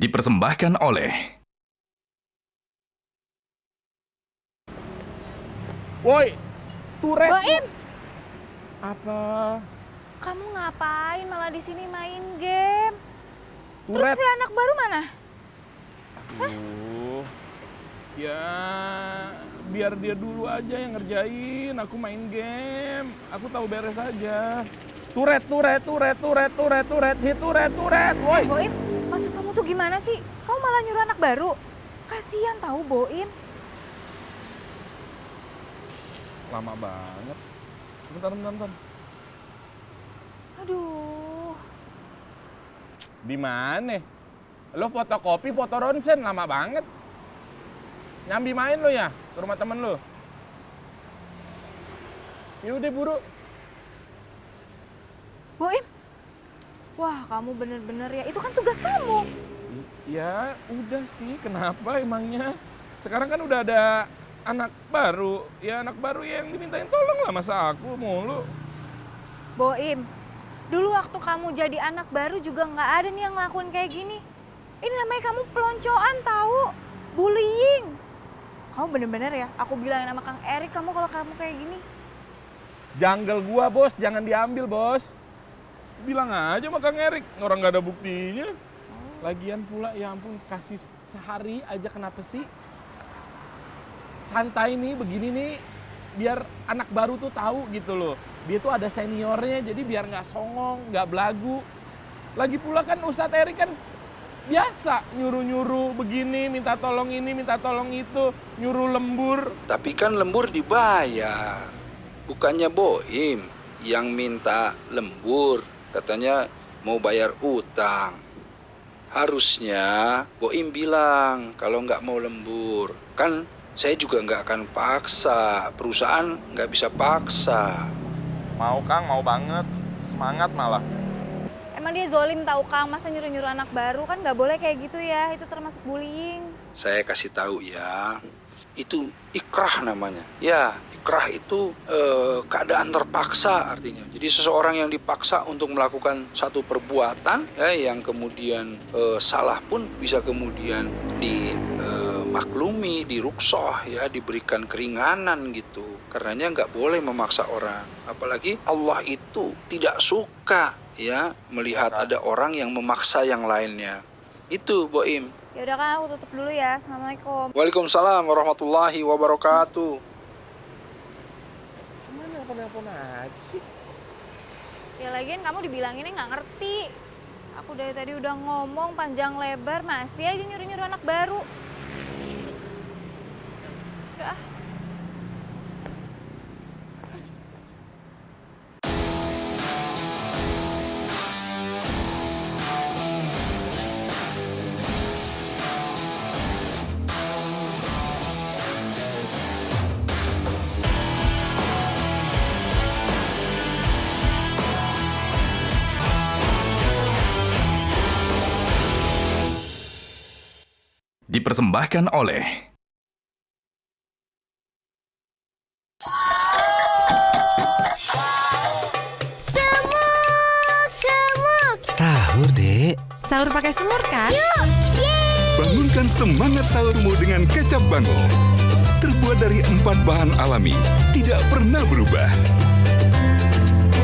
Dipersembahkan oleh Woi, Turet. Baim, Apa? kamu ngapain malah di sini main game? Terus Turet. si anak baru mana? Ya biar dia dulu aja yang ngerjain. Aku main game. Aku tahu beres aja. Turet. Hit turet. Woi. Boim, maksud kamu tuh gimana sih? Kamu malah nyuruh anak baru? Kasian tahu Boim. Lama banget. Bentar. Aduh, Di mana? Lo fotokopi, foto ronsen lama banget. Nyambi main lo ya ke rumah temen lo. Yaudah buru. Boim. Wah, kamu bener-bener ya. Itu kan tugas kamu. Ya udah sih, kenapa emangnya? Sekarang kan udah ada anak baru. Ya anak baru yang dimintain tolong lah, masa aku mulu. Boim, dulu waktu kamu jadi anak baru juga nggak ada nih yang ngelakuin kayak gini. Ini namanya kamu peloncoan tahu, bullying. Kamu bener-bener ya, aku bilangin sama Kang Erik kamu kalau kamu kayak gini. Jungle gua bos, jangan diambil bos. Bilang aja sama Kang Erik, orang nggak ada buktinya. Lagian pula ya ampun, kasih sehari aja kenapa sih? Santai nih, begini nih, biar anak baru tuh tahu gitu loh. Dia tuh ada seniornya, jadi biar nggak songong, nggak belagu. Lagi pula kan Ustadz Erik kan biasa nyuruh-nyuruh begini, minta tolong ini, minta tolong itu, nyuruh lembur. Tapi kan lembur dibayar. Bukannya Boim yang minta lembur. Katanya mau bayar utang. Harusnya Boim bilang kalau nggak mau lembur. Kan saya juga nggak akan paksa. Perusahaan nggak bisa paksa. Mau Kang, mau banget. Semangat malah. Emang dia zolim tahu Kang, masa nyuruh-nyuruh anak baru kan nggak boleh kayak gitu ya, itu termasuk bullying. Saya kasih tahu ya. Itu ikrah namanya. Ya, ikrah itu keadaan terpaksa artinya. Jadi seseorang yang dipaksa untuk melakukan satu perbuatan ya, yang kemudian salah pun bisa kemudian dimaklumi, diruksoh ya, diberikan keringanan gitu. Karenanya nggak boleh memaksa orang. Apalagi Allah itu tidak suka ya melihat ada orang yang memaksa yang lainnya. Itu Boim. Ya udah Kang, aku tutup dulu ya. Assalamualaikum. Waalaikumsalam warahmatullahi wabarakatuh. Gimana nelpon aja sih? Ya lagian kamu dibilanginnya nggak ngerti. Aku dari tadi udah ngomong panjang lebar, masih aja nyuruh-nyuruh anak baru. Udah. dipersembahkan oleh Semuk. Sahur, Dek. Sahur pakai semur kan? Yuk, Bangunkan semangat sahurmu dengan kecap Bango. Terbuat dari 4 bahan alami, tidak pernah berubah.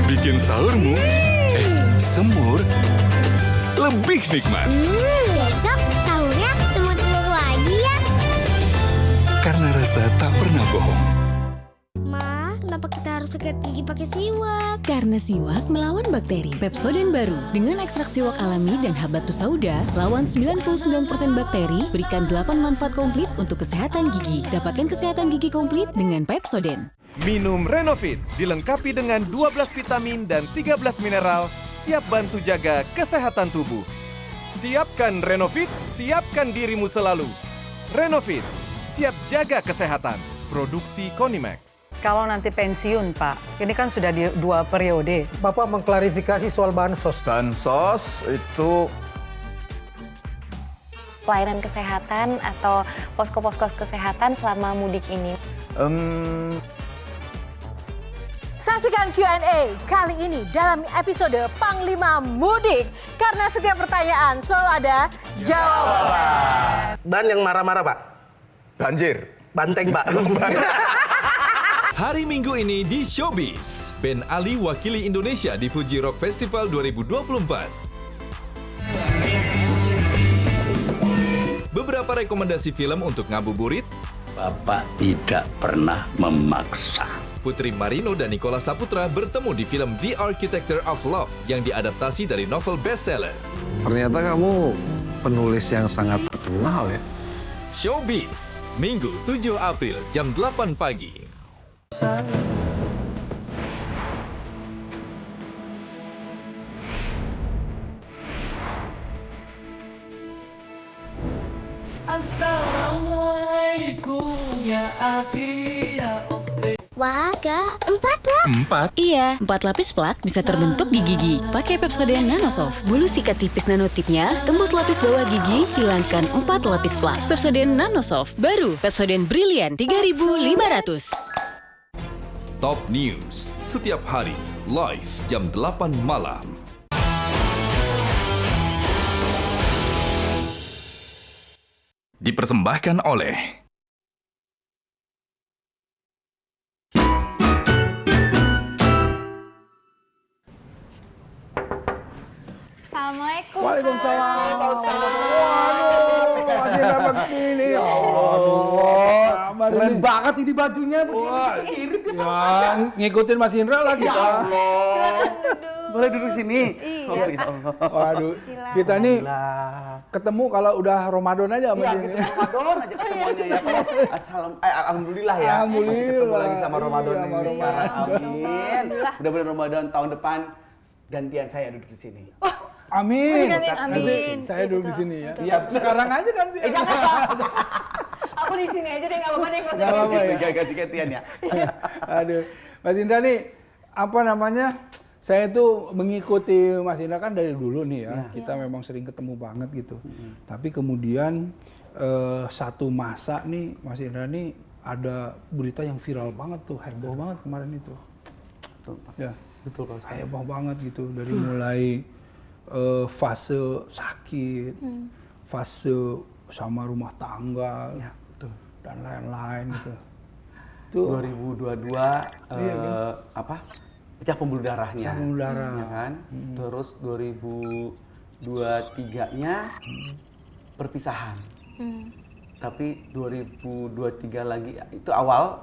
Bikin sahurmu, semur, lebih nikmat. Besok sahurnya semut telur lagi ya. Karena rasa tak pernah bohong. Ma, kenapa kita harus sikat gigi pakai siwak? Karena siwak melawan bakteri. Pepsodent baru dengan ekstrak siwak alami dan habatus sauda lawan 99% bakteri, berikan 8 manfaat komplit untuk kesehatan gigi. Dapatkan kesehatan gigi komplit dengan Pepsodent. Minum Renovit dilengkapi dengan 12 vitamin dan 13 mineral, siap bantu jaga kesehatan tubuh. Siapkan Renovit, siapkan dirimu selalu. Renovit, siap jaga kesehatan. Produksi Konimax. Kalau nanti pensiun, Pak, ini kan sudah di 2 periode. Bapak mengklarifikasi soal bansos. Bansos itu pelayanan kesehatan atau posko-posko kesehatan selama mudik ini. Saksikan Q&A kali ini dalam episode Panglima Mudik. Karena setiap pertanyaan selalu ada jawaban. Ban yang marah-marah, Pak. Banjir. Banteng, Pak. Hari Minggu ini di Showbiz, Ben Ali wakili Indonesia di Fuji Rock Festival 2024. Beberapa rekomendasi film untuk ngabuburit. Bapak tidak pernah memaksa. Putri Marino dan Nicholas Saputra bertemu di film The Architecture of Love yang diadaptasi dari novel bestseller. Ternyata kamu penulis yang sangat terkenal ya. Showbiz, Minggu 7 April jam 8 pagi. Assalamualaikum ya Abi ya Wah, Kak, 4 lah. 4? Iya, 4 lapis plak bisa terbentuk di gigi. Pakai Pepsodent Nanosoft. Bulu sikat tipis nanotipnya, tembus lapis bawah gigi, hilangkan 4 lapis plak. Pepsodent Nanosoft, baru Pepsodent Brilliant 3500. Top News, setiap hari, live jam 8 malam. Dipersembahkan oleh Assalamualaikum. Waalaikumsalam. Masih dapat begini. Ya Keren banget ini bajunya begini. Ya, ngikutin Mas Indra lah kita. Ya Allah. Boleh duduk sini? Iya. Waduh, kita nih ketemu kalau udah Ramadan aja sama Iya, dia. kita Ramadan aja ketemuannya ya. Alhamdulillah ya. Alhamdulillah. Masih ketemu lagi sama Ramadan Iya, ini sama sekarang. Ramadan. Amin. Mudah-mudahan Ramadan tahun depan gantian saya duduk di sini. Amin. Amin. Saya duduk di sini ya. Iya, sekarang aja ganti. Aku di sini aja deh, nggak apa-apa deh, nggak usah Nggak apa-apa ganti. ya. Ganti-gantian ya. Aduh, Mas Indra nih, apa namanya? Saya tuh mengikuti Mas Indra kan dari dulu nih ya. Kita memang sering ketemu banget gitu. Tapi kemudian satu masa nih Mas Indra nih ada berita yang viral banget tuh, heboh banget kemarin itu. Betul, Pak. Ya, betul Pak. Heboh banget gitu dari mulai fase sakit, fase sama rumah tangga, dan lain-lain gitu. Itu 2022 apa? Pecah pembuluh darahnya. Pecah pembuluh darah. Ya kan? Terus 2023-nya perpisahan. Tapi 2023 lagi itu awal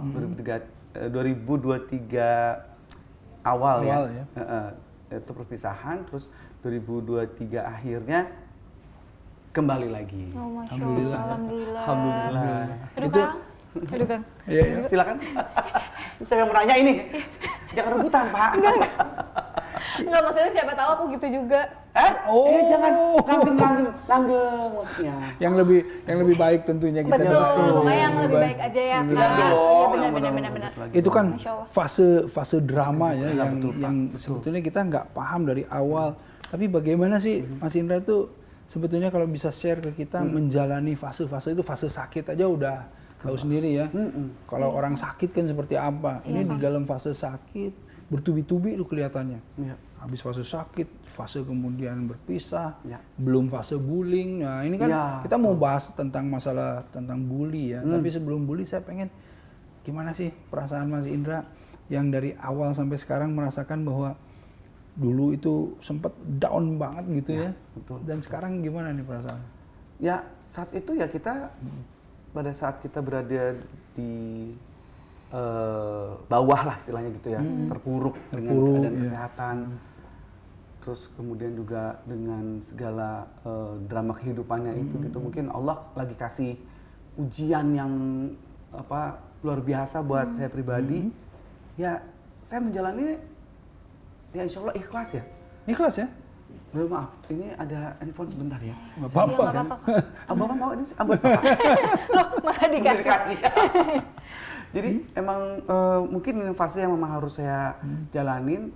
2023 awal ya. Itu perpisahan, terus 2023 akhirnya kembali lagi. Oh, Masya Alhamdulillah. Alhamdulillah. Alhamdulillah. Aduh, Kang. Aduh, Kang. Iya. Silakan. Saya yang menanya ini. Jangan rebutan, Pak. Enggak, maksudnya siapa tahu aku gitu juga. Jangan langgeng maksudnya. Yang lebih baik tentunya kita. Betul, makanya yang lebih baik aja ya, Kak. Iya, benar. Itu kan fase drama ya yang sebetulnya kita nggak paham dari awal. Tapi bagaimana sih Mas Indra itu sebetulnya kalau bisa share ke kita menjalani fase-fase itu, fase sakit aja udah tahu sendiri ya. Kalau orang sakit kan seperti apa. Ini di dalam fase sakit bertubi-tubi lu kelihatannya. Habis fase sakit, fase kemudian berpisah, belum fase bullying. Nah ini kan kita mau bahas tentang masalah tentang bully ya. Tapi sebelum bully saya pengen gimana sih perasaan Mas Indra yang dari awal sampai sekarang merasakan bahwa dulu itu sempat down banget gitu ya. Betul. Dan sekarang gimana nih perasaan? Ya saat itu ya kita pada saat kita berada di bawah lah istilahnya gitu ya, terpuruk dengan keadaan kesehatan. Terus kemudian juga dengan segala drama kehidupannya itu gitu, mungkin Allah lagi kasih ujian yang luar biasa buat saya pribadi. Ya saya menjalani ya insya Allah ikhlas ya. Ikhlas ya? Maaf, ini ada handphone sebentar ya. Nggak apa-apa. Bapak mau ini ambil Bapak. Loh, malah dikasih. Jadi emang mungkin ini fase yang memang harus saya jalanin.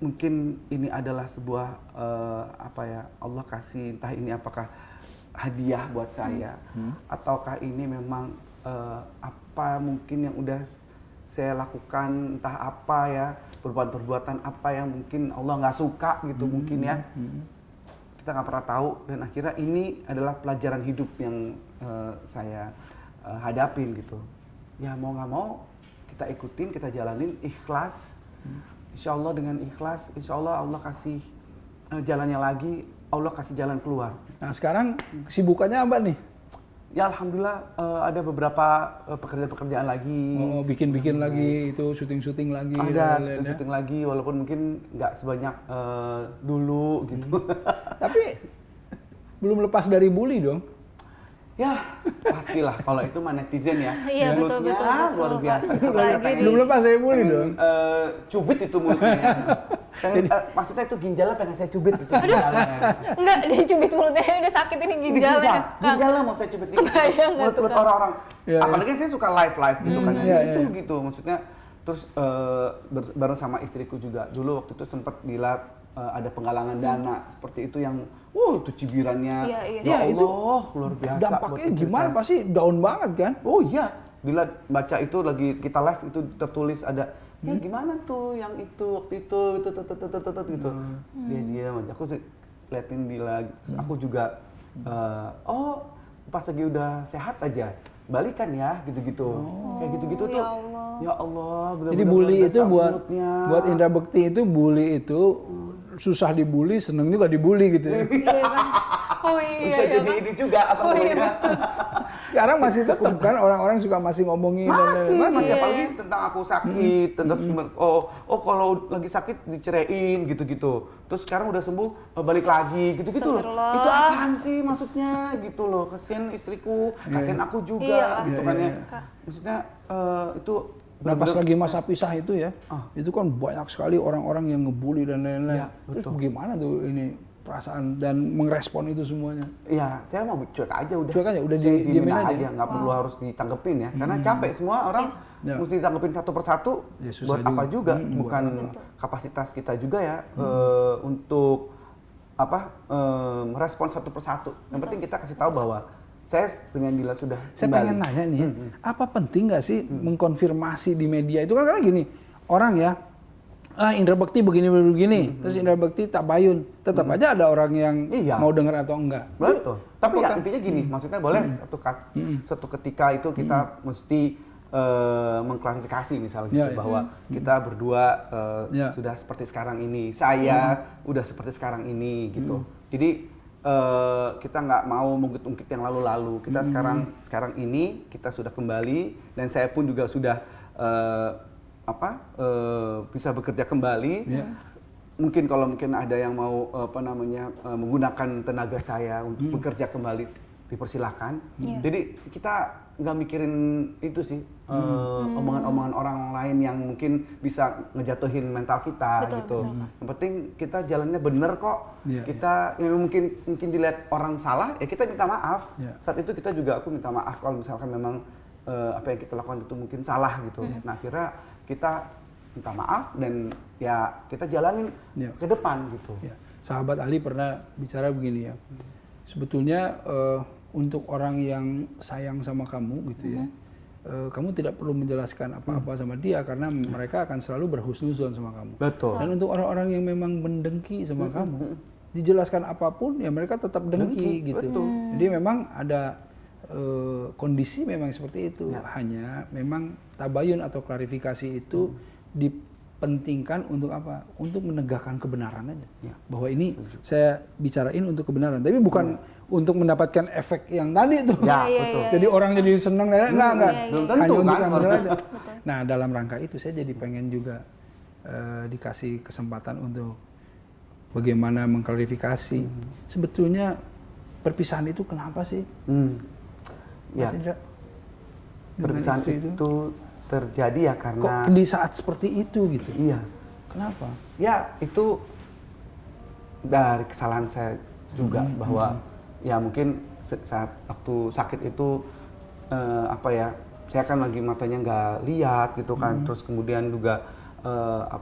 Mungkin ini adalah sebuah Allah kasih, entah ini apakah hadiah buat saya ataukah ini memang apa mungkin yang udah saya lakukan entah apa ya, perbuatan-perbuatan apa yang mungkin Allah nggak suka gitu mungkin ya. Kita nggak pernah tahu, dan akhirnya ini adalah pelajaran hidup yang saya hadapin gitu. Ya mau nggak mau kita ikutin, kita jalanin ikhlas. Insya Allah dengan ikhlas, insya Allah Allah kasih jalannya lagi, Allah kasih jalan keluar. Nah sekarang kesibukannya apa nih? Ya alhamdulillah ada beberapa pekerjaan-pekerjaan lagi. Oh, bikin-bikin lagi, itu syuting-syuting lagi. Ada syuting lagi, walaupun mungkin nggak sebanyak dulu gitu. Tapi belum lepas dari bully dong? Ya pastilah, kalau itu mah netizen ya. Iya betul, luar biasa. Itu belum lepas dari bully dong? Cubit itu mulutnya. Maksudnya itu ginjalnya pengen saya cubit gitu. Enggak, dicubit mulutnya udah sakit ini ginjalnya. Ginjalnya mau saya cubit dikit. Mulut orang-orang. Apalagi saya suka live gitu kan. Itu gitu maksudnya. Terus bareng sama istriku juga. Dulu waktu itu sempat dilihat ada penggalangan dana seperti itu yang itu cibirannya. Ya Allah, luar biasa. Dampaknya gimana? Pasti down banget kan? Oh iya. Bila baca itu lagi kita live itu tertulis ada ya gimana tuh yang itu waktu itu gitu. Dia aku liatin Dila, aku juga pas lagi udah sehat aja balikan ya gitu-gitu. Kayak gitu-gitu tuh. Ya Allah, benar-benar. Jadi bully itu buat Indra Bekti itu bully itu susah dibully, seneng juga dibully gitu ya. Bisa jadi ini juga apa namanya. Sekarang masih tetap kan orang-orang suka masih ngomongin masih apalagi tentang aku sakit, tentang kalau lagi sakit diceraiin gitu-gitu. Terus sekarang udah sembuh balik lagi gitu-gitu loh. Itu apaan sih maksudnya gitu loh. Kasihan istriku, kasihan aku juga gitu kan ya. Maksudnya itu nah pas lagi masa pisah itu ya, itu kan banyak sekali orang-orang yang ngebully dan lain-lain. Terus bagaimana tuh ini perasaan dan merespon itu semuanya? Iya, saya mau cuek aja udah. Cuek aja, udah diemin aja. Nggak perlu harus ditanggepin ya, karena capek semua orang mesti ditanggepin satu persatu. Buat apa juga? Bukan kapasitas kita juga ya untuk merespon satu persatu. Yang penting kita kasih tahu bahwa saya dengan Dila sudah Saya pengen nanya nih, apa penting nggak sih mengkonfirmasi di media itu kan karena gini, orang ya, Indra Bekti begini, terus Indra Bekti tabayun, tetap aja ada orang yang mau dengar atau enggak. Betul. Tapi ya intinya gini, maksudnya boleh satu ketika itu kita mesti mengklarifikasi misalnya gitu, bahwa kita berdua sudah seperti sekarang ini, saya udah seperti sekarang ini gitu. Jadi kita nggak mau mengungkit-ungkit yang lalu-lalu. Kita sekarang ini kita sudah kembali, dan saya pun juga sudah bisa bekerja kembali. Mungkin kalau ada yang mau menggunakan tenaga saya untuk bekerja kembali, dipersilahkan. Jadi kita nggak mikirin itu sih, omongan-omongan orang lain yang mungkin bisa ngejatuhin mental kita gitu. Yang penting kita jalannya bener kok. Kita mungkin dilihat orang salah ya kita minta maaf. Saat itu aku minta maaf kalau misalkan memang apa yang kita lakukan itu mungkin salah gitu. Nah akhirnya kita minta maaf dan ya kita jalanin ke depan gitu. Sahabat Ali pernah bicara begini ya, sebetulnya untuk orang yang sayang sama kamu gitu ya, kamu tidak perlu menjelaskan apa-apa sama dia karena mereka akan selalu berhusnuzon sama kamu. Betul. Dan untuk orang-orang yang memang mendengki sama kamu, dijelaskan apapun ya mereka tetap dengki gitu. Betul. Jadi memang ada kondisi memang seperti itu. Hanya memang tabayun atau klarifikasi itu dipentingkan untuk apa? Untuk menegakkan kebenaran aja. Bahwa ini saya bicarain untuk kebenaran, tapi bukan untuk mendapatkan efek yang tadi itu. Betul. Jadi orang jadi senang, enggak. Belum Hanya tentu untuk kan. kebenaran aja. Nah dalam rangka itu saya jadi pengen juga dikasih kesempatan untuk bagaimana mengklarifikasi. Sebetulnya perpisahan itu kenapa sih? Mas Indra? Perpisahan itu terjadi ya karena kok di saat seperti itu gitu. Iya. Kenapa? Ya itu dari kesalahan saya juga bahwa ya mungkin saat waktu sakit itu saya kan lagi matanya nggak lihat gitu kan, terus kemudian juga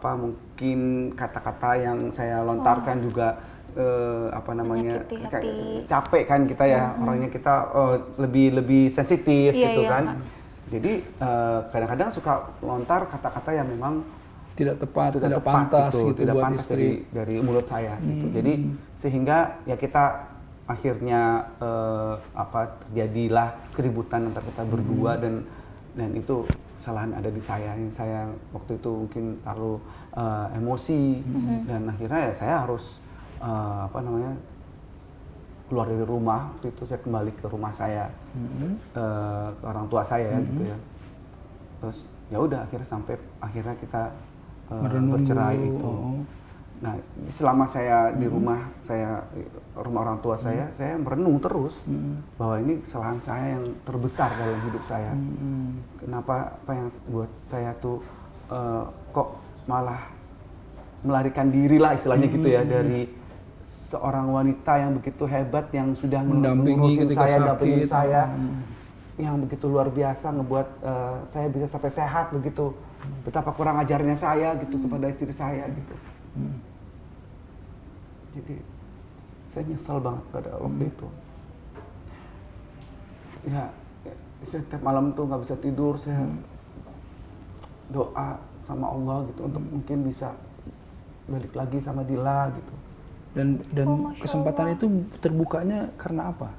mungkin kata-kata yang saya lontarkan juga capek kan kita ya, orangnya kita lebih sensitif gitu kan. Jadi kadang-kadang suka lontar kata-kata yang memang tidak tepat, tidak pantas gitu tidak buat pantas istri. dari mulut saya gitu. Jadi sehingga ya kita akhirnya terjadilah keributan antara kita berdua dan itu kesalahan ada di saya. Yang saya waktu itu mungkin terlalu emosi dan akhirnya ya saya harus keluar dari rumah. Waktu itu saya kembali ke rumah saya, ke orang tua saya gitu ya. Terus ya udah akhirnya kita bercerai itu. Nah, selama saya di rumah orang tua saya merenung terus bahwa ini kesalahan saya yang terbesar dalam hidup saya. Kenapa apa yang buat saya tuh kok malah melarikan diri lah istilahnya gitu ya dari seorang wanita yang begitu hebat yang sudah mendampingi saya, yang begitu luar biasa ngebuat saya bisa sampai sehat begitu. Betapa kurang ajarnya saya gitu kepada istri saya gitu. Jadi saya nyesel banget pada waktu itu. Ya, saya tiap malam tuh nggak bisa tidur, saya doa sama Allah gitu untuk mungkin bisa balik lagi sama Dila gitu. Dan kesempatan itu terbukanya karena apa?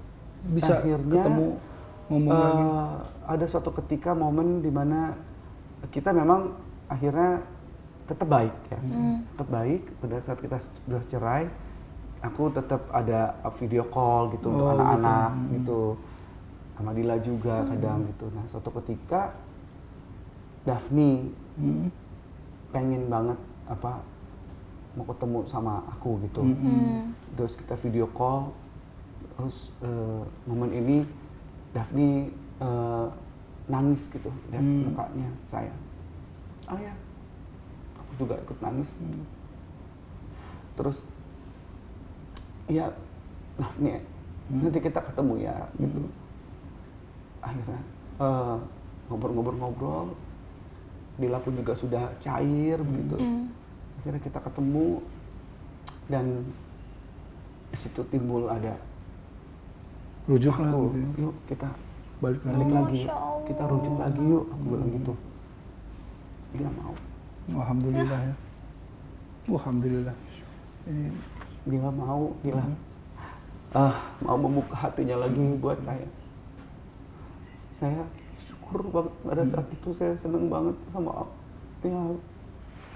Bisa akhirnya, ketemu ngomong lagi. Ada suatu ketika momen di mana kita memang akhirnya tetap baik ya, tetap baik. Pada saat kita sudah cerai, aku tetap ada video call gitu untuk anak-anak gitu, sama Dila juga kadang gitu. Nah suatu ketika Daphne pengen banget mau ketemu sama aku gitu, terus kita video call, terus momen ini Daphne nangis gitu lihat mukanya saya, ya aku juga ikut nangis. Terus ya Daphne nanti kita ketemu ya gitu. Akhirnya ngobrol-ngobrol, Dila pun juga sudah cair begitu. Akhirnya kita ketemu dan di situ timbul ada rujuk aku, yuk kita balik lagi, kita rujuk lagi yuk, aku bilang gitu. Dia mau. Alhamdulillah ya. Alhamdulillah. Dia mau, mau membuka hatinya lagi buat saya. Saya syukur banget pada saat itu, saya seneng banget sama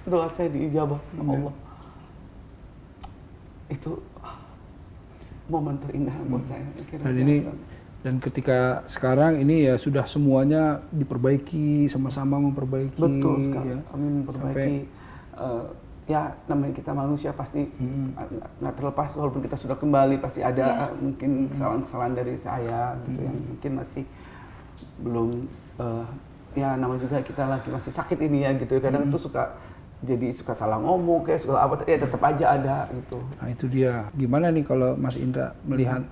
doa saya diijabah sama Allah. Itu momen terindah buat saya. Dan ketika sekarang ini ya sudah semuanya diperbaiki, sama-sama memperbaiki. Betul sekali. Ya. Amin, memperbaiki. Ya namanya kita manusia pasti nggak terlepas, walaupun kita sudah kembali pasti ada mungkin kesalahan-kesalahan dari saya gitu yang mungkin masih belum ya namanya juga kita lagi masih sakit ini ya gitu. Kadang itu suka salah ngomong kayak segala apa, ya tetap aja ada gitu. Nah itu dia. Gimana nih kalau Mas Indra melihat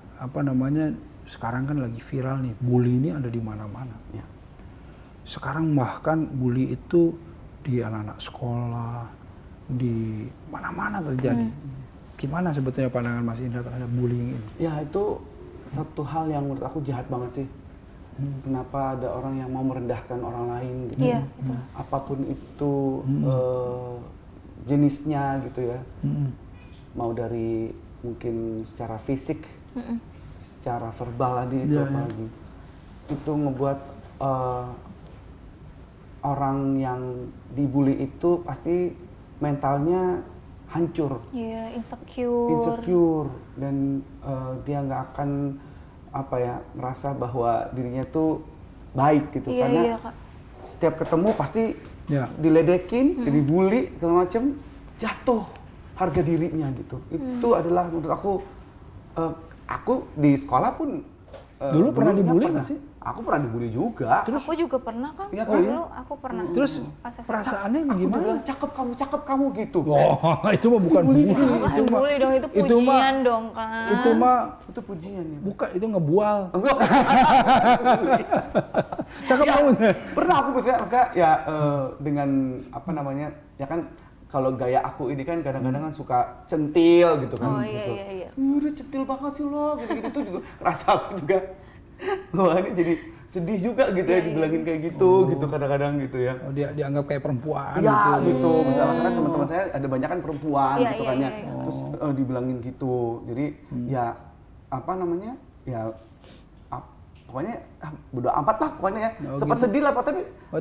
sekarang kan lagi viral nih, bully ini ada di mana-mana. Ya. Sekarang bahkan bully itu di anak-anak sekolah, di mana-mana terjadi. Gimana sebetulnya pandangan Mas Indra terhadap bullying ini? Ya itu satu hal yang menurut aku jahat banget sih. Kenapa ada orang yang mau merendahkan orang lain gitu? Apapun itu jenisnya gitu ya. Mau dari mungkin secara fisik, secara verbal tadi itu apalagi. Itu ngebuat orang yang dibully itu pasti mentalnya hancur. Iya, insecure. Dan dia nggak akan merasa bahwa dirinya tuh baik gitu, karena setiap ketemu pasti diledekin, dibully segala macem, jatuh harga dirinya gitu. Itu adalah menurut aku di sekolah pun dulu pernah dibully nggak sih? Aku pernah dibully juga. Terus aku juga pernah kan? Iya kan? Dulu aku pernah. Terus perasaannya gimana? Cakep kamu gitu. Wah, itu mah bukan bully. Itu bully dong, itu pujian dong kan. Itu pujian ya. Bukan, itu ngebual. Cakep kamu. Pernah aku misalnya ya dengan ya kan kalau gaya aku ini kan kadang-kadang kan suka centil gitu kan. Iya. Udah centil banget sih lo, gitu-gitu juga rasa aku juga. Wah ini jadi sedih juga gitu ya dibilangin kayak gitu gitu kadang-kadang gitu ya. Oh, dia dianggap kayak perempuan ya gitu. gitu misalnya karena teman-teman saya ada banyak kan perempuan gitu kan ya. Terus dibilangin gitu. Jadi ya apa namanya? Ya pokoknya bodo amat lah pokoknya ya. Sempat sedih lah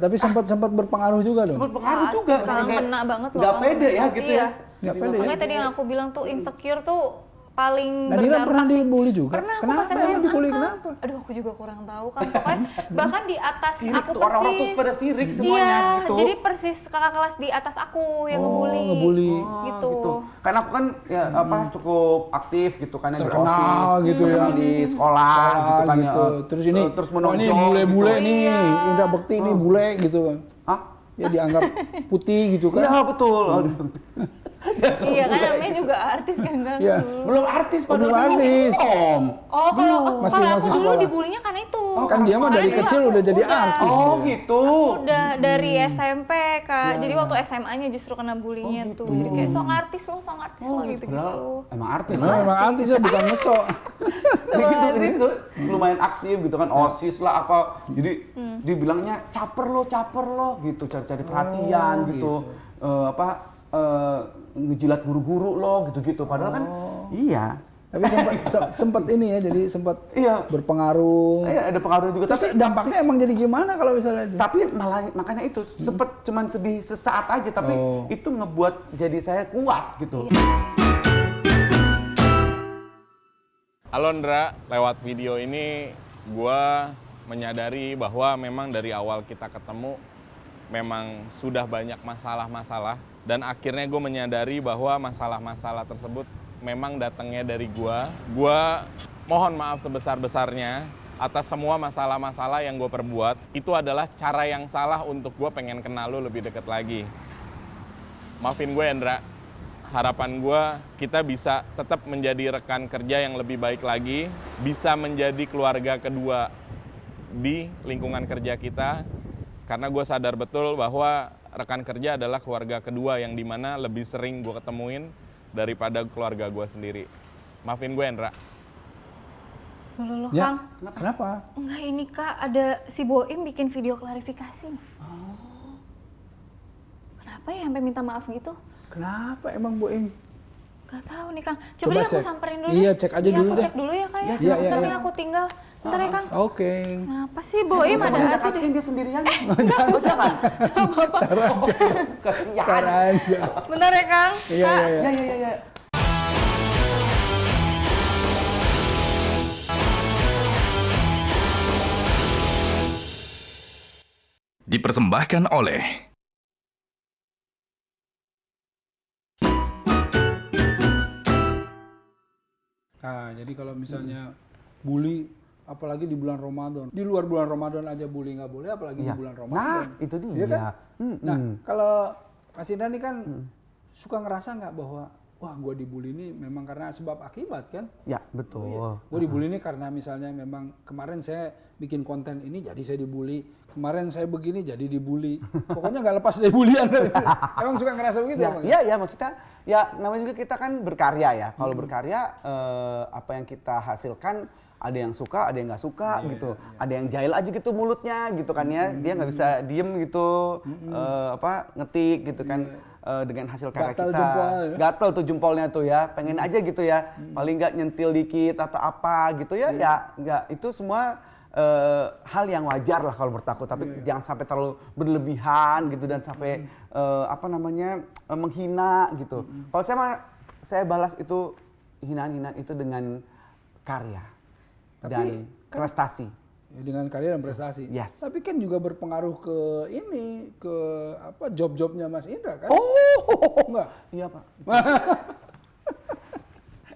tapi sempat berpengaruh juga dong. Sempat pengaruh juga. Kena banget loh. Gak pede ya gitu ya. Gak pede. Makanya tadi yang aku bilang tuh insecure tuh paling Nadira pernah dibully juga? Pernah, kenapa emang dibully kenapa? Aduh aku juga kurang tahu kan pokoknya bahkan di atas sirik aku tuh, persis. orang-orang tuh pada sirik semuanya gitu. Jadi persis kakak kelas di atas aku yang ngebully. Gitu. Karena aku kan ya cukup aktif gitu kan di terkenal OSIS, gitu ya di sekolah gitu kan ya. Terus ini menonjol ini bule-bule gitu. nih Indra Bekti ini bule gitu kan. Hah? Ya dianggap putih gitu kan. Iya betul. Iya kan namanya juga artis kan enggak ya. Belum artis belum artis. Oh kalau aku dulu dibulinya karena itu. Kan dia mah dari kecil udah jadi artis. Oh gitu. Udah dari SMP Kak. Jadi waktu SMA-nya justru kena bulinya tuh. Jadi kayak song artis lo gitu-gitu. Emang artis. Emang artis ya bukan ngesok. Gitu lumayan aktif gitu kan OSIS lah apa. Jadi dibilangnya caper lo gitu cari-cari perhatian gitu. Ngejilat guru-guru lo gitu-gitu padahal kan iya tapi sempat ini ya jadi sempat berpengaruh ada pengaruh juga tapi dampaknya emang jadi gimana kalau misalnya tapi malah makanya itu sempat cuman sedih sesaat aja tapi itu ngebuat jadi saya kuat gitu. Halo Ndra, lewat video ini gue menyadari bahwa memang dari awal kita ketemu memang sudah banyak masalah-masalah dan akhirnya gue menyadari bahwa masalah-masalah tersebut memang datangnya dari gue. Gue mohon maaf sebesar-besarnya atas semua masalah-masalah yang gue perbuat. Itu adalah cara yang salah untuk gue pengen kenal lu lebih dekat lagi. Maafin gue Ndra, harapan gue kita bisa tetap menjadi rekan kerja yang lebih baik lagi, bisa menjadi keluarga kedua di lingkungan kerja kita. Karena gue sadar betul bahwa rekan kerja adalah keluarga kedua yang dimana lebih sering gue ketemuin daripada keluarga gue sendiri. Maafin gue, Ndra. Loh, ya, Kang. Kenapa? Enggak, ini Kak, ada si Boim bikin video klarifikasi. Kenapa ya sampai minta maaf gitu? Kenapa emang Boim? Gak tahu nih Kang. Coba deh aku samperin dulu. Iya, cek aja dulu aku deh. cek dulu ya Kak ya. Iya. Aku tinggal. Bentar ya Kang. Oke. Kenapa sih Boim ada aja kasihin dia sendirian. Jangan. Kasihan. Bentar ya Kang. Iya. Dipersembahkan oleh Nah, jadi kalau misalnya bully, apalagi di bulan Ramadan, di luar bulan Ramadan aja bully nggak boleh, apalagi di bulan Ramadan. Nah, itu dia. Ya kan? Nah, kalau Mas Indra ini kan suka ngerasa nggak bahwa wah gue dibully ini memang karena sebab akibat kan? Ya, betul. Gue dibully ini karena misalnya memang kemarin saya bikin konten ini jadi saya dibully, kemarin saya begini jadi dibully. Pokoknya nggak lepas dari bulian. Emang suka ngerasa begitu? Iya, maksudnya ya namanya juga kita kan berkarya ya. Kalau berkarya apa yang kita hasilkan ada yang suka, ada yang nggak suka gitu. Ada yang jahil aja gitu mulutnya gitu kan ya. Dia nggak bisa diem gitu ngetik gitu kan. Dengan hasil karya gatel kita. Jempol, ya? Gatel tuh jempolnya tuh ya. Pengen aja gitu ya. Paling nggak nyentil dikit atau apa gitu ya. Ya nggak, itu semua hal yang wajar lah kalau bertakut. Tapi jangan sampai terlalu berlebihan gitu dan sampai menghina gitu. Kalau saya balas itu hinaan-hinaan itu dengan karya dan prestasi. Ya, dengan karya dan prestasi. Yes. Tapi kan juga berpengaruh ke ini, ke job-jobnya Mas Indra kan? Enggak? Iya Pak.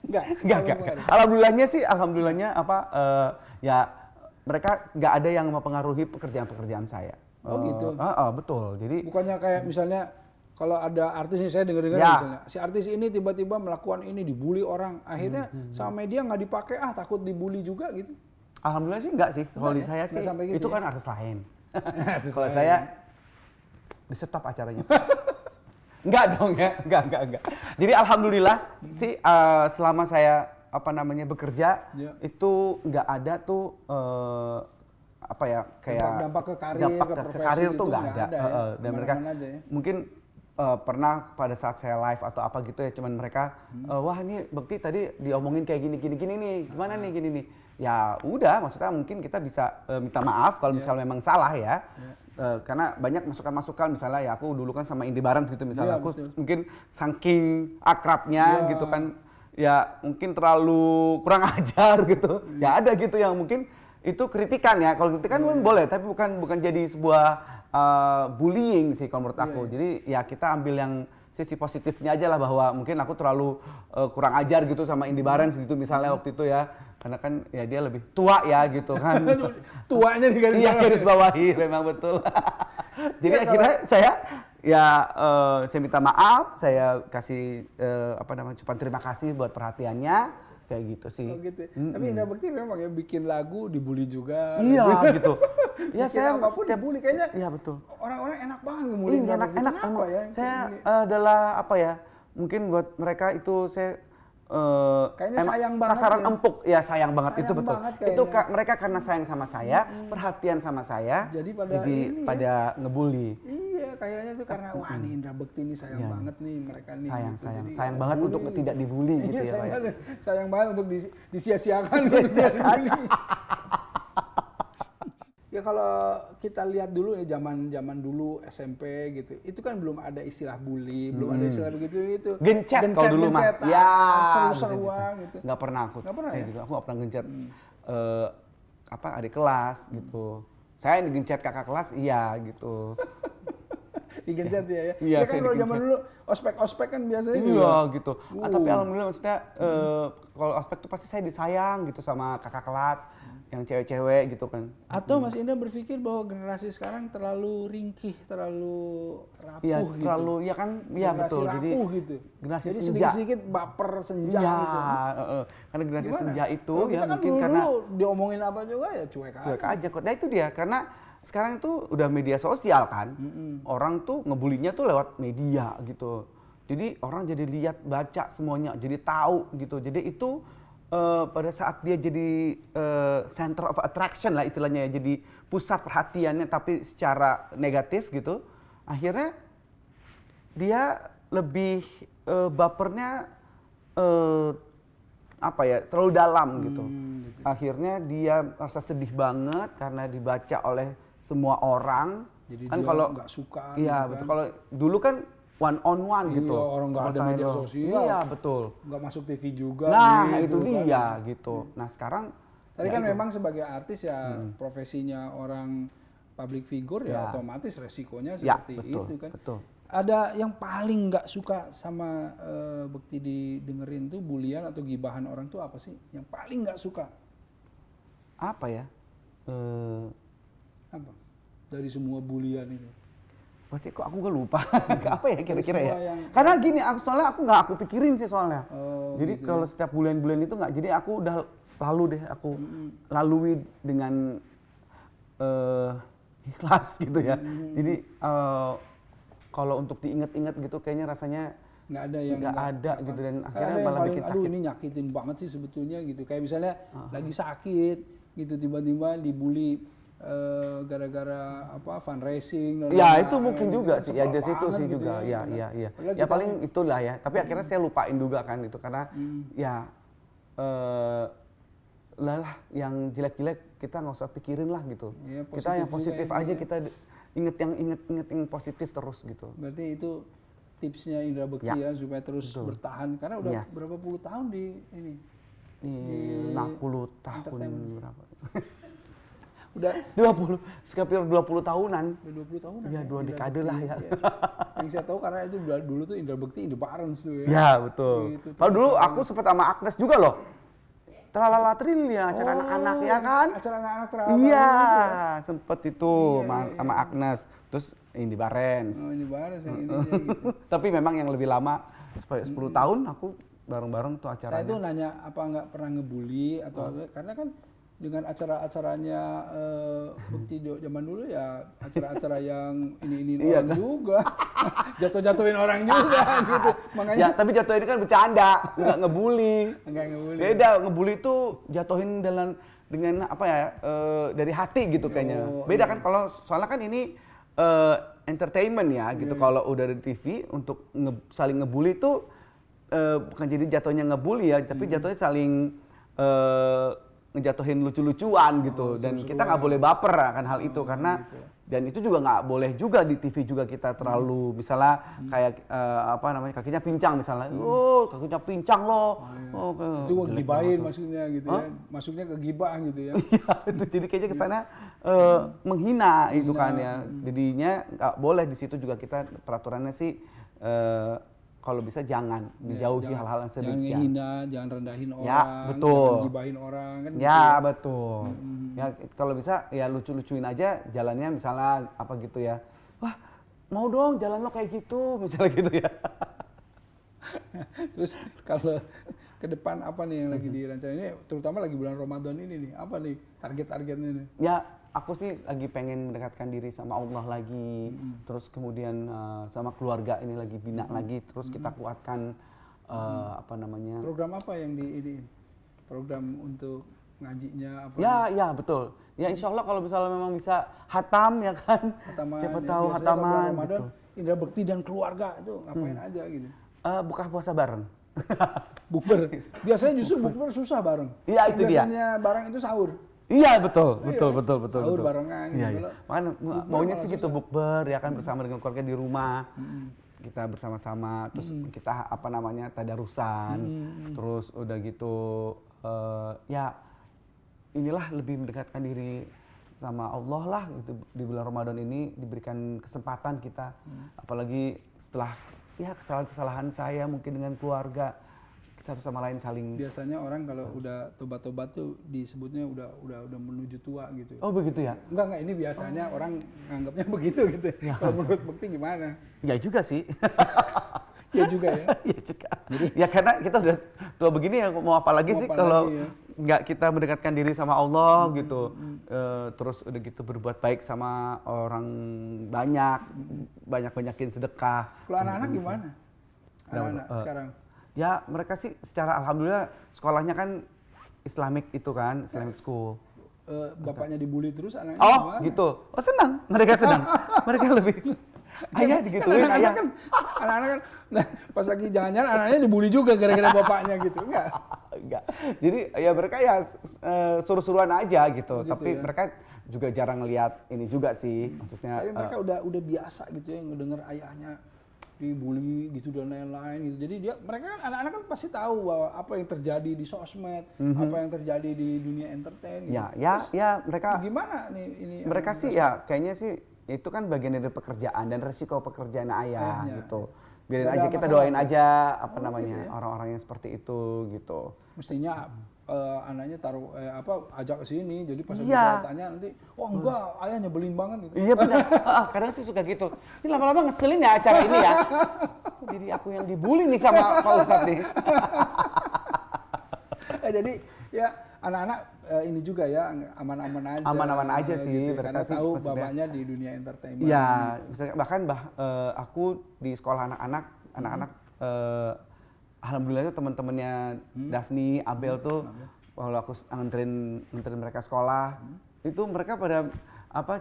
Enggak. Alhamdulillahnya ya mereka nggak ada yang mempengaruhi pekerjaan saya. Oh gitu. Betul. Jadi bukannya kayak misalnya kalau ada artis nih, saya dengar-dengar misalnya si artis ini tiba-tiba melakukan ini, dibully orang, akhirnya sama media nggak dipakai, takut dibully juga gitu. Alhamdulillah sih enggak sih. Kalau di saya sih gitu itu kan artis lain. Kalau saya di stop acaranya. Enggak dong ya, enggak. Jadi alhamdulillah sih selama saya bekerja itu enggak ada tuh apa ya kayak dampak ke karir, dampak ke ke profesi karir tuh gitu nggak ada. ya? Dan mereka Aman-aman aja ya? mungkin pernah pada saat saya live atau apa gitu ya, cuman mereka wah ini Bekti tadi diomongin kayak gini nih, gimana nih gini nih. Ya udah, maksudnya mungkin kita bisa minta maaf kalau misalnya memang salah ya. Karena banyak masukan-masukan, misalnya ya aku dulu kan sama Indy Barens gitu, misalnya aku mungkin saking akrabnya gitu kan, ya mungkin terlalu kurang ajar gitu. Ya ada gitu yang mungkin itu kritikan ya, kalau kritikan pun boleh, tapi bukan jadi sebuah bullying sih kalau menurut aku. Jadi ya kita ambil yang sisi positifnya aja lah, bahwa mungkin aku terlalu kurang ajar gitu sama Indy Barens gitu misalnya waktu itu ya, karena kan ya dia lebih tua ya gitu kan. Tuanya di garis iya, garis bawahi memang betul. Jadi Ya, akhirnya saya saya minta maaf, saya kasih ucapan terima kasih buat perhatiannya kayak gitu sih. Oh gitu. Tapi Indra Bekti memang ya bikin lagu dibully juga. Iya gitu. Ya Bikin saya apapun dibully kayaknya. Iya betul. Orang-orang enak banget ngebully. Iya enak emang. Ya, saya adalah apa ya? Mungkin buat mereka itu saya kayaknya sayang banget sasaran ya. empuk ya, sayang banget Sayang itu betul. banget Itu mereka karena sayang sama saya, perhatian sama saya, jadi pada ngebully. Iya, kayaknya tuh karena wah nih Indra Bekti nih sayang banget nih mereka nih. Sayang banget untuk tidak dibully gitu ya, Pak. Sayang banget untuk disia-siakan untuk tidak dibully. Ya kalau kita lihat dulu ya zaman dulu SMP gitu, itu kan belum ada istilah bully, belum ada istilah begitu itu. Gencet kalau dulu mah. Ya, seru-seruan gitu. Nggak pernah aku. Nggak pernah ya? Gitu. Aku nggak pernah gencet adik kelas gitu. Saya yang digencet kakak kelas, iya gitu. Digencet ya? Iya, ya kan kalau zaman dulu ospek kan biasanya gitu. Iya gitu. Tapi alhamdulillah maksudnya kalau ospek tuh pasti saya disayang gitu sama kakak kelas yang cewek-cewek gitu kan. Atau Mas Indra berpikir bahwa generasi sekarang terlalu ringkih, terlalu rapuh ya, gitu. Terlalu, ya kan, iya betul. Jadi gitu. Generasi jadi senja. sedikit-sedikit baper senja ya, gitu. Karena generasi Gimana? senja itu kita ya kan mungkin dulu karena diomongin apa juga ya cuek aja. Cuek aja kok. Nah itu dia, karena sekarang itu udah media sosial kan. Orang tuh ngebulinya tuh lewat media gitu. Jadi orang jadi lihat, baca semuanya, jadi tahu gitu. Jadi itu pada saat dia jadi center of attraction lah istilahnya ya, jadi pusat perhatiannya tapi secara negatif gitu, akhirnya dia lebih bapernya terlalu dalam gitu. Akhirnya dia merasa sedih banget karena dibaca oleh semua orang. Jadi kan dia kalau nggak suka. Iya gitu betul. kan. Kalau dulu kan one on one gitu. Iya, orang nggak ada media sosial. Iya betul. Nggak masuk TV juga. Nah gitu, itu dia kan. gitu. Nah sekarang. Tapi ya kan itu. memang sebagai artis ya profesinya orang public figure ya otomatis resikonya seperti betul, itu kan. Betul. Ada yang paling nggak suka sama Bekti didengerin tuh bulian atau gibahan orang tuh apa sih? Yang paling nggak suka? Apa ya? Apa? Dari semua bulian itu. Pasti kok aku gak lupa. Apa ya kira-kira ya? Yang... Karena gini, soalnya aku nggak aku pikirin sih soalnya. Jadi gitu kalau setiap bulan-bulan itu nggak. Jadi aku udah lalu deh, aku lalui dengan ikhlas gitu ya. Jadi kalau untuk diingat-ingat gitu kayaknya rasanya nggak ada yang nggak ada gitu, dan akhirnya ada malah paling, bikin sakit. aduh ini nyakitin banget sih sebetulnya gitu. Kayak misalnya lagi sakit gitu tiba-tiba dibully gara-gara fundraising dan ya itu mungkin gitu juga kan, sih ya di situ sih gitu juga ya ya paling itulah ya, tapi akhirnya saya lupain juga kan itu karena ya lah yang jelek-jelek kita nggak usah pikirin lah gitu ya, kita yang positif aja ya. Kita inget yang positif terus gitu. Berarti itu tipsnya Indra Bekti ya supaya terus bertahan karena udah berapa puluh tahun di ini di 60 tahun berapa udah 20 sekitar 20 tahunan. Udah 20 tahunan. Iya, 2 dekade lah ya. Yang saya tahu karena itu dulu tuh Indra Bekti Indy Barens tuh ya. Ya, betul. Kalau dulu aku sempat sama Agnes juga loh. Tralala Tril ya, acara anak-anak ya kan? Acara anak-anak Tralala. Iya, sempet itu sama Agnes. Terus Indy Barens. Oh, Indy Barens yang ini gitu. Tapi memang yang lebih lama 10 tahun aku bareng-bareng tuh acaranya. Saya tuh nanya apa nggak pernah ngebully atau karena kan dengan acara-acaranya Bekti zaman dulu ya acara-acara yang ini iya, orang kan? Juga jatuh-jatuhin orang juga gitu. Makanya ya, tapi jatuhin kan bercanda, nggak ngebully. Nggak ngebully. Beda, ngebully itu jatuhin dengan apa ya dari hati gitu kayaknya. Beda kan kalau soalnya kan ini entertainment ya gitu. Kalau udah di TV untuk saling ngebully tuh bukan jadi jatuhnya ngebully ya, tapi jatuhnya saling ngejatuhin lucu-lucuan gitu. Dan kita nggak boleh baper akan hal itu karena dan itu juga nggak boleh juga di TV juga kita terlalu misalnya kayak apa namanya kakinya pincang misalnya, oh kakinya pincang loh. Itu gibahin maksudnya gitu ya, masuknya ke gibah gitu ya. Iya, jadi kayaknya kesana menghina itu kan ya. Jadinya nggak boleh di situ juga kita peraturannya sih kalau bisa jangan dijauhi hal-hal yang sedemikian. Jangan hina, jangan rendahin orang, ya, betul. jangan gibahin orang kan. Ya, gitu ya. betul. Ya kalau bisa ya lucu-lucuin aja jalannya misalnya apa gitu ya. Wah, mau dong jalan lo kayak gitu, misalnya gitu ya. Terus kalau ke depan apa nih yang lagi dirancang ini, terutama lagi bulan Ramadan ini nih, apa nih target-targetnya nih? Ya, aku sih lagi pengen mendekatkan diri sama Allah lagi, terus kemudian sama keluarga ini lagi bina lagi, terus kita kuatkan apa namanya? Program apa yang ini? Program untuk ngajinya apa? Ya betul. Ya insya Allah kalau misalnya memang bisa hatam ya kan, siapa tahu hataman. Ramadan, Indra Bekti dan keluarga itu ngapain aja gitu? Buka puasa bareng. Bukber. Biasanya justru bukber susah bareng. Iya itu dia. Biasanya bareng itu sahur. Iya betul. Sahur barengan gitu. Iya. Makanya maunya sih gitu bukber ya kan bersama dengan keluarga di rumah. Kita bersama-sama terus kita apa namanya tadarusan. Terus udah gitu ya inilah lebih mendekatkan diri sama Allah lah gitu di bulan Ramadan ini diberikan kesempatan kita apalagi setelah ya kesalahan-kesalahan saya mungkin dengan keluarga kita satu sama lain saling. Biasanya orang kalau udah tobat-tobat tuh disebutnya udah menuju tua gitu. Oh begitu ya? Enggak ini biasanya orang nganggapnya begitu gitu. Ya. Kalau menurut Bekti gimana? Ya juga sih. Ya juga ya. Ya juga. Jadi, ya karena kita udah tua begini ya mau apa lagi sih kalau nggak kita mendekatkan diri sama Allah gitu. Terus udah gitu berbuat baik sama orang banyakin sedekah. Kalau anak-anak gimana? Anak-anak sekarang? Ya mereka sih secara alhamdulillah sekolahnya kan Islamic itu kan, Islamic school. Bapaknya dibully terus anaknya gimana? Gitu. Oh senang, mereka senang. Mereka lebih ayah digituin, ayah. Anak-anak kan nah, pas lagi jalan-jalan anaknya dibully juga gara-gara bapaknya gitu. Enggak. Jadi ya mereka ya suruh-suruan aja gitu. Tapi ya. Mereka juga jarang lihat ini juga sih. Maksudnya tapi mereka udah biasa gitu ya ngedenger ayahnya dibully gitu dan lain-lain gitu. Jadi mereka kan anak-anak kan pasti tahu bahwa apa yang terjadi di sosmed, apa yang terjadi di dunia entertain. Ya, gitu. ya mereka gimana nih ini? Mereka sih ya kayaknya sih itu kan bagian dari pekerjaan dan resiko pekerjaan ayah gitu. Biarin aja kita doain aja apa namanya gitu ya? Orang-orang yang seperti itu gitu. Mestinya anaknya taruh ajak ke sini jadi pas dia tanya nanti enggak ayah nyebelin banget gitu. Iya benar. Kadang sih suka gitu. Ini lama-lama ngeselin ya acara ini ya. Jadi aku yang dibully nih sama Pak Ustadz nih. Jadi ya anak-anak ini juga ya aman-aman aja. Aman-aman aja sih gitu, mereka karena sih. Tahu bapaknya di dunia entertainment. Iya, bahkan aku di sekolah anak-anak alhamdulillah itu teman-temannya Daphne, Abel tuh kalau aku nganterin mereka sekolah itu mereka pada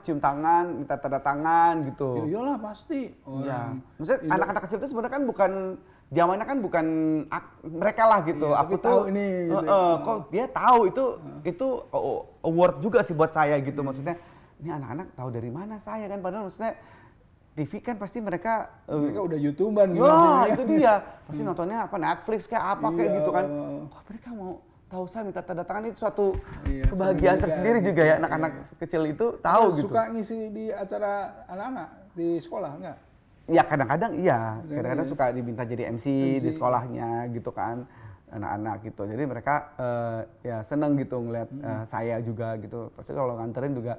cium tangan, minta tanda tangan gitu. Ya iyalah pasti. Iya. Maksudnya anak-anak kecil itu sebenarnya kan zamannya kan bukan mereka lah gitu. Iya, aku tahu tuh ini gitu. kok dia tahu itu award juga sih buat saya gitu. Maksudnya ini anak-anak tahu dari mana saya kan padahal maksudnya TV kan pasti mereka udah YouTuber gitu. Wah, itu dia. Pasti nontonnya Netflix kayak apa kayak gitu kan. Kok mereka mau tahu saya minta tanda tangan itu suatu kebahagiaan tersendiri juga ya anak-anak kecil itu tahu gitu. Suka ngisi di acara anak-anak di sekolah enggak? Ya kadang-kadang iya. Kadang-kadang suka diminta jadi MC di sekolahnya gitu kan. Anak-anak gitu. Jadi mereka ya seneng gitu ngeliat saya juga gitu. Pasti kalau nganterin juga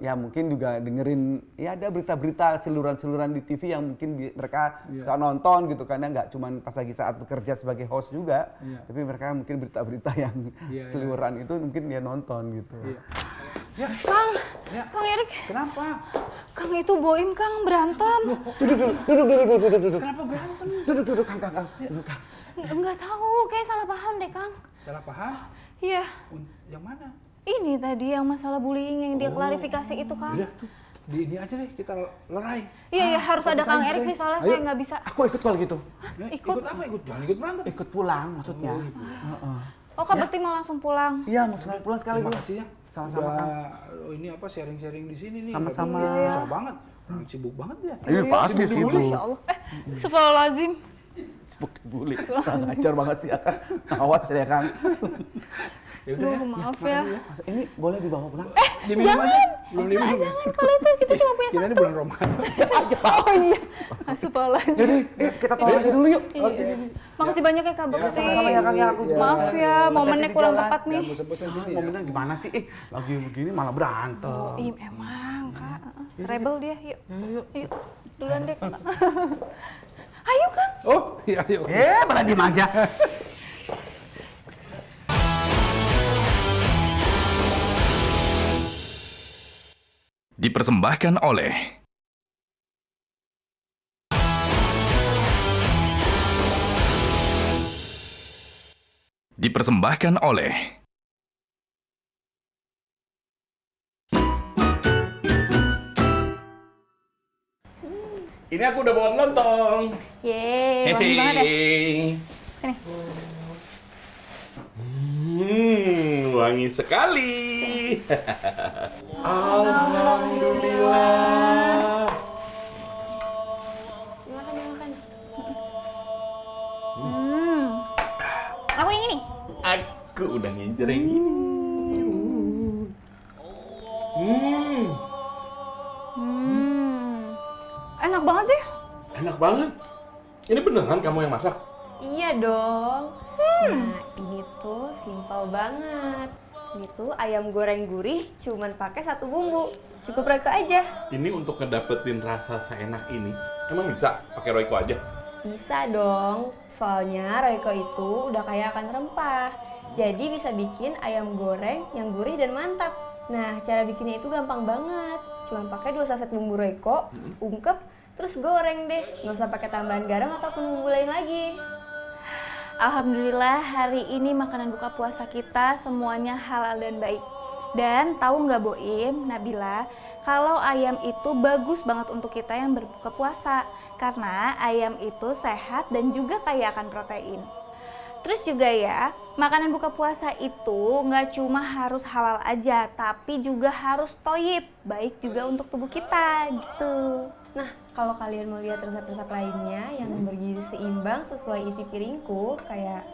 ya mungkin juga dengerin ya ada berita-berita siluran-siluran di TV yang mungkin mereka suka nonton gitu karena nggak cuma pas lagi saat bekerja sebagai host juga tapi mereka mungkin berita-berita yang siluran itu mungkin dia nonton gitu. Kang Erik. Kenapa? Kang itu Boim Kang berantem. Duduk. Kenapa berantem? Duduk Kang. Enggak tahu, kayak salah paham deh Kang. Salah paham? Iya. Yang mana? Ini tadi yang masalah bullying yang dia klarifikasi itu kan. Udah tuh, di ini aja deh kita lerai. Iya, harus ada Kang Erik sih soalnya saya nggak bisa. Aku ikut kalau gitu. Ikut apa? Jangan ikut berantem. Ikut pulang maksudnya. Oh, Kak Bekti mau langsung pulang. Iya, mau pulang sekali. Terima kasih ya. Sama-sama kan. Ini apa sharing-sharing di sini nih. Sama-sama. Susah banget. Orang sibuk banget ya. Iya, pasti sibuk. Masya Allah. Astagfirullahaladzim. Sibuk bully. Ngacor banget sih ya, Kang. Awas ya, Kang. Duh, maaf ya. Ini boleh dibawa pulang? Diminum aja. Belum diminum. Jangan, kalau itu kita cuma punya Kita ini bulan Ramadan. Oh iya. Astagfirullahaladzim. Jadi, kita tolong aja dulu yuk. Makasih banyak ya Kak Bekti. Sama-sama ya, Kang. Maaf ya, momennya kurang tepat nih. Bosan-bosan sini. Momennya gimana sih? Lagi begini malah berantem. Emang Kak. Rebel dia, yuk. Yuk. Duluan deh Kak. Ayo Kang. Oh, iya ayo. Malah diem aja. Dipersembahkan oleh Ini aku udah bawa lontong. Yeay, wangi banget ya. Sini. Wangi sekali. Alhamdulillah. Dimakan. Aku yang ini. Aku udah ngincer yang ini. Enak banget ya. Enak banget. Ini beneran kamu yang masak? Iya dong. Nah, ini tuh simpel banget. Ini tuh ayam goreng gurih cuman pakai 1 bumbu. Cukup Royco aja. Ini untuk ngedapetin rasa seenak ini, emang bisa pakai Royco aja? Bisa dong. Soalnya Royco itu udah kaya akan rempah. Jadi bisa bikin ayam goreng yang gurih dan mantap. Nah, cara bikinnya itu gampang banget. Cuman pakai 2 saset bumbu Royco, ungkep, terus goreng deh. Nggak usah pakai tambahan garam ataupun bumbu lain lagi. Alhamdulillah hari ini makanan buka puasa kita semuanya halal dan baik. Dan tahu nggak Boim, Nabila, kalau ayam itu bagus banget untuk kita yang berbuka puasa. Karena ayam itu sehat dan juga kaya akan protein. Terus juga ya, makanan buka puasa itu nggak cuma harus halal aja, tapi juga harus toyib, baik juga untuk tubuh kita gitu. Nah, kalau kalian mau lihat resep-resep lainnya yang bergizi seimbang sesuai isi piringku, kayak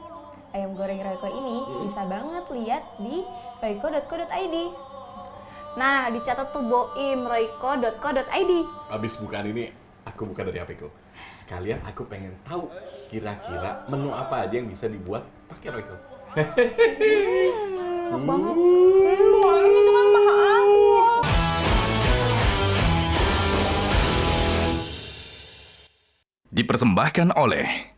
ayam goreng Royco ini, bisa banget lihat di royco.co.id. Nah, dicatat tuh Boim, royco.co.id. Habis bukaan ini, aku buka dari HP-ku. Sekalian aku pengen tahu kira-kira menu apa aja yang bisa dibuat pakai Royco. Enak banget. Boim itu kan paha aku. Dipersembahkan oleh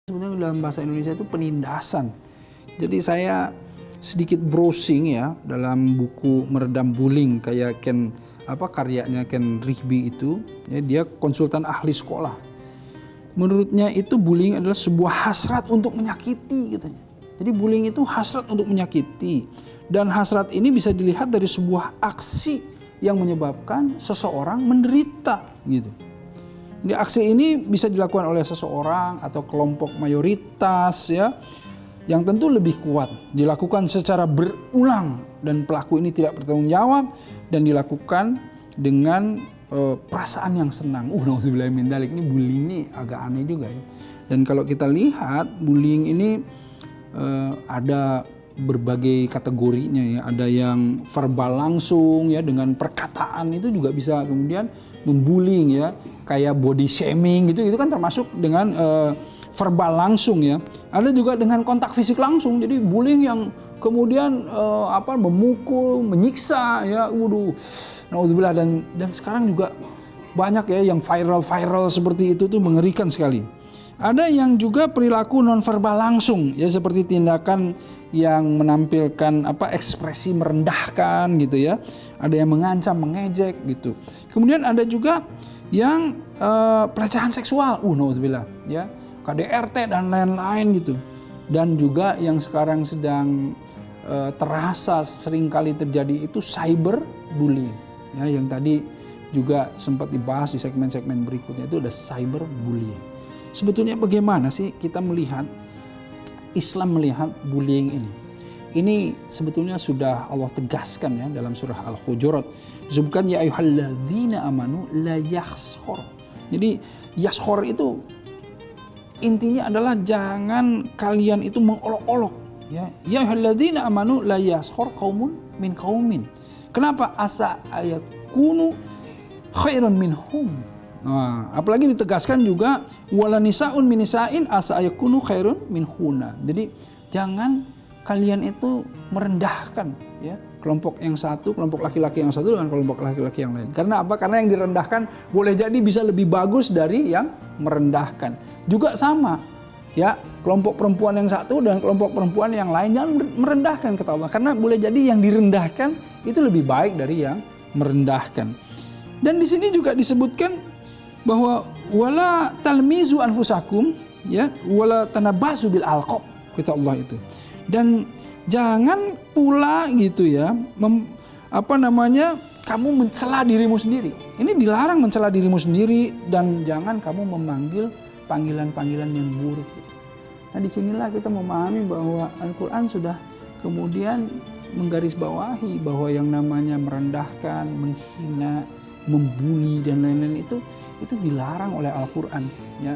Sebenarnya dalam bahasa Indonesia itu penindasan. Jadi saya sedikit browsing ya dalam buku Meredam Bullying kayak karyanya Ken Rigby itu, ya, dia konsultan ahli sekolah. Menurutnya itu bullying adalah sebuah hasrat untuk menyakiti katanya. Jadi bullying itu hasrat untuk menyakiti, dan hasrat ini bisa dilihat dari sebuah aksi yang menyebabkan seseorang menderita gitu. Jadi aksi ini bisa dilakukan oleh seseorang atau kelompok mayoritas ya, yang tentu lebih kuat, dilakukan secara berulang dan pelaku ini tidak bertanggung jawab dan dilakukan dengan perasaan yang senang. Nauzubillah min dzalik, ini bullying ini agak aneh juga ya. Dan kalau kita lihat bullying ini ada berbagai kategorinya ya. Ada yang verbal langsung ya, dengan perkataan itu juga bisa kemudian membullying ya, kayak body shaming gitu, itu kan termasuk dengan verbal langsung ya. Ada juga dengan kontak fisik langsung, jadi bullying yang kemudian memukul, menyiksa ya, waduh, nauzubillah. Dan sekarang juga banyak ya yang viral seperti itu tuh, mengerikan sekali. Ada yang juga perilaku nonverbal langsung ya, seperti tindakan yang menampilkan ekspresi merendahkan gitu ya. Ada yang mengancam, mengejek gitu. Kemudian ada juga yang pelecehan seksual, nauzubillah ya, KDRT dan lain-lain gitu. Dan juga yang sekarang sedang terasa seringkali terjadi itu cyberbullying ya, yang tadi juga sempat dibahas di segmen-segmen berikutnya, itu ada cyberbullying. Sebetulnya bagaimana sih kita melihat, Islam melihat bullying ini? Ini sebetulnya sudah Allah tegaskan ya dalam surah Al-Hujurat. Disebutkan ya ayyuhalladzina amanu la yakhshor. Jadi yakhshor itu intinya adalah jangan kalian itu mengolok-olok ya. Ya ayyuhalladzina amanu la yakhshor qaumun min qaumin. Kenapa? Asa ayakunu khairan minhum. Nah, apalagi ditegaskan juga wala nisaun min nisa'in asa ayakunu khairun minhuna. Jadi jangan kalian itu merendahkan ya kelompok yang satu, kelompok laki-laki yang satu dengan kelompok laki-laki yang lain. Karena apa? Karena yang direndahkan boleh jadi bisa lebih bagus dari yang merendahkan. Juga sama ya, kelompok perempuan yang satu dan kelompok perempuan yang lain jangan merendahkan kata Allah. Karena boleh jadi yang direndahkan itu lebih baik dari yang merendahkan. Dan di sini juga disebutkan bahwa wala talmizu anfusakum ya, wala tanabazu bil alqab kata Allah itu. Dan jangan pula gitu ya kamu mencela dirimu sendiri. Ini dilarang mencela dirimu sendiri, dan jangan kamu memanggil panggilan-panggilan yang buruk. Nah, disinilah kita memahami bahwa Al-Quran sudah kemudian menggarisbawahi bahwa yang namanya merendahkan, menghina, membuli dan lain-lain itu dilarang oleh Al-Quran ya.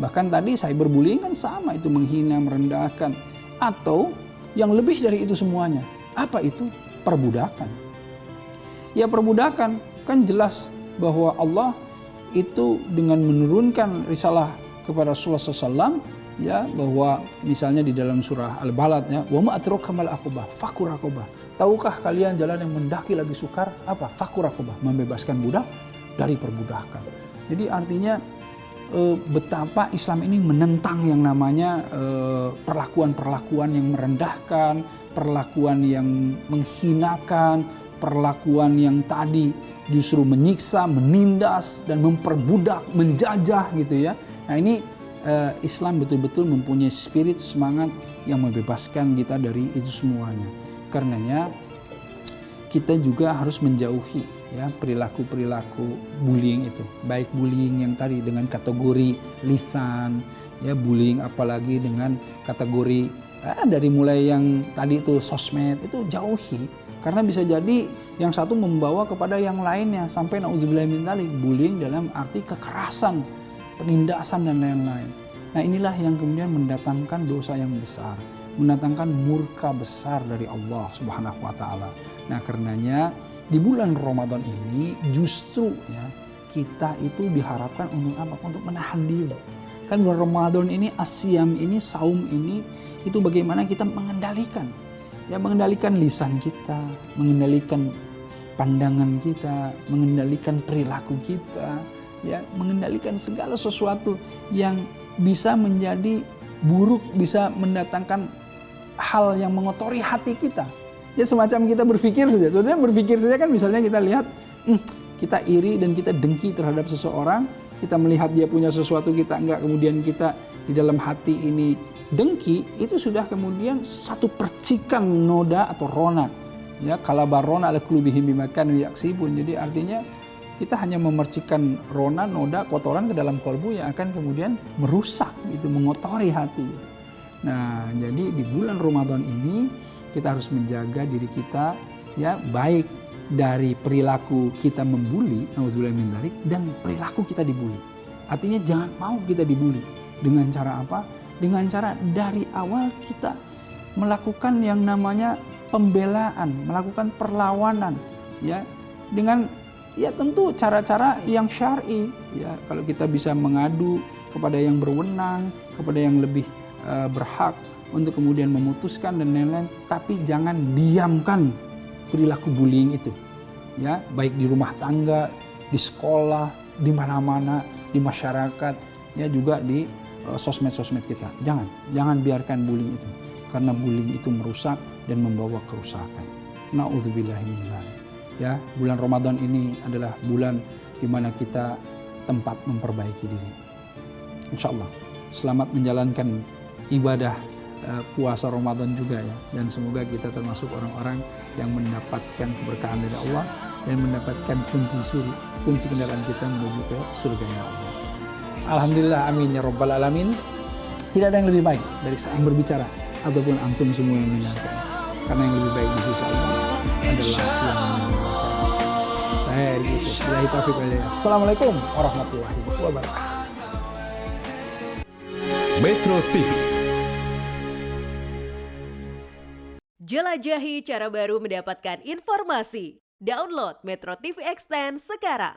Bahkan tadi cyberbullying kan sama, itu menghina, merendahkan, atau yang lebih dari itu semuanya. Apa itu? Perbudakan. Ya, perbudakan kan jelas bahwa Allah itu dengan menurunkan risalah kepada Rasulullah SAW ya, bahwa misalnya di dalam surah Al-Balad ya, wa ma adraka mal aqabah fakur raqabah. Tahukah kalian jalan yang mendaki lagi sukar? Apa? Fakur raqabah, membebaskan budak dari perbudakan. Jadi artinya betapa Islam ini menentang yang namanya perlakuan-perlakuan yang merendahkan, perlakuan yang menghinakan, perlakuan yang tadi justru menyiksa, menindas dan memperbudak, menjajah gitu ya. Nah, ini Islam betul-betul mempunyai spirit, semangat yang membebaskan kita dari itu semuanya. Karenanya kita juga harus menjauhi ya perilaku-perilaku bullying itu. Baik bullying yang tadi dengan kategori lisan, ya bullying apalagi dengan kategori dari mulai yang tadi itu sosmed, itu jauhi. Karena bisa jadi yang satu membawa kepada yang lainnya sampai nauzubillah min dzalik, bullying dalam arti kekerasan, penindasan dan lain-lain. Nah, inilah yang kemudian mendatangkan dosa yang besar, mendatangkan murka besar dari Allah Subhanahu wa taala. Nah, karenanya di bulan Ramadan ini justru ya kita itu diharapkan untuk apa? Untuk menahan diri. Kan bulan Ramadan ini, asyam ini, saum ini, itu bagaimana kita mengendalikan. Ya, mengendalikan lisan kita, mengendalikan pandangan kita, mengendalikan perilaku kita, ya, mengendalikan segala sesuatu yang bisa menjadi buruk, bisa mendatangkan hal yang mengotori hati kita. Ya, semacam kita berpikir saja. Sebenarnya berpikir saja kan, misalnya kita lihat kita iri dan kita dengki terhadap seseorang, kita melihat dia punya sesuatu kita enggak, kemudian kita di dalam hati ini dengki, itu sudah kemudian satu percikan noda atau rona. Ya, kala barona ala qulubihim bima kanu yaksibun. Jadi artinya kita hanya memercikan rona, noda, kotoran ke dalam kolbu yang akan kemudian merusak, itu mengotori hati. Gitu. Nah, jadi di bulan Ramadan ini kita harus menjaga diri kita, ya, baik dari perilaku kita membuli, nauzubillah min dzalik, dan perilaku kita dibuli. Artinya jangan mau kita dibuli. Dengan cara apa? Dengan cara dari awal kita melakukan yang namanya pembelaan, melakukan perlawanan, ya, dengan ya tentu cara-cara yang syar'i, ya. Kalau kita bisa mengadu kepada yang berwenang, kepada yang lebih berhak untuk kemudian memutuskan dan lain-lain, tapi jangan diamkan perilaku bullying itu, ya, baik di rumah tangga, di sekolah, di mana-mana, di masyarakat, ya, juga di sosmed-sosmed kita. Jangan biarkan bullying itu, karena bullying itu merusak dan membawa kerusakan. Na'udzubillahi min dzalik. Ya, bulan Ramadan ini adalah bulan di mana kita tempat memperbaiki diri. Insya Allah, selamat menjalankan ibadah puasa Ramadan juga ya, dan semoga kita termasuk orang-orang yang mendapatkan keberkahan dari Allah dan mendapatkan kunci kendaraan kita menuju ke surganya Allah. Alhamdulillah, amin ya rabbal alamin. Tidak ada yang lebih baik dari saya yang berbicara ataupun antum semua yang mendengarkan, karena yang lebih baik di sisi Allah adalah yang mendengarkan. Saya Erik Yusuf, billahi taufiq wal hidayah. Assalamualaikum warahmatullahi wabarakatuh. Metro TV. Jelajahi cara baru mendapatkan informasi. Download Metro TV Extend sekarang.